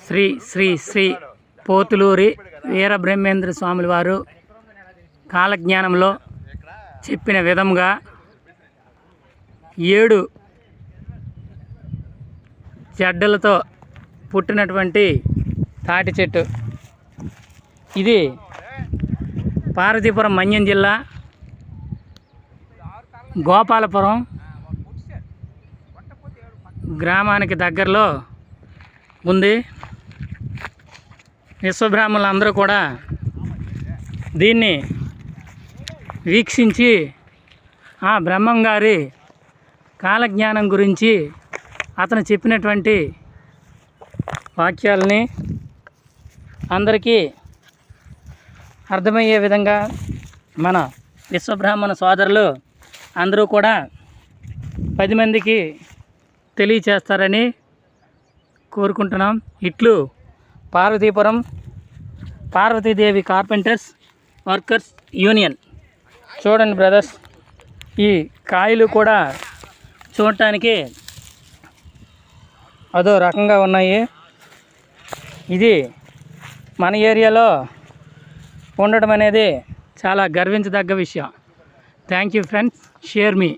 శ్రీ శ్రీ శ్రీ పోతులూరి వీరబ్రహ్మేంద్ర స్వాముల వారు కాలజ్ఞానంలో చెప్పిన విధంగా 7 జడ్డలతో పుట్టినటువంటి తాటి చెట్టు. ఇది పార్వతీపురం మన్యం జిల్లా గోపాలపురం గ్రామానికి దగ్గరలో ఉంది. విశ్వబ్రాహ్మణులందరూ కూడా దీన్ని వీక్షించి ఆ బ్రహ్మంగారి కాలజ్ఞానం గురించి అతను చెప్పినటువంటి వాక్యాలని అందరికీ అర్థమయ్యే విధంగా మన విశ్వబ్రాహ్మణ సోదరులు అందరూ కూడా 10 మందికి తెలియచేస్తారని కోరుకుంటున్నాం. ఇట్లు Parvathipuram Parvathidevi carpenters workers union. చూడండి బ్రదర్స్, ఈ కాయలు కూడా చూడటానికి అదో రకంగా ఉన్నాయి. ఇది మన ఏరియాలో ఉండడం అనేది చాలా గర్వించదగ్గ విషయం. Thank you friends, share me.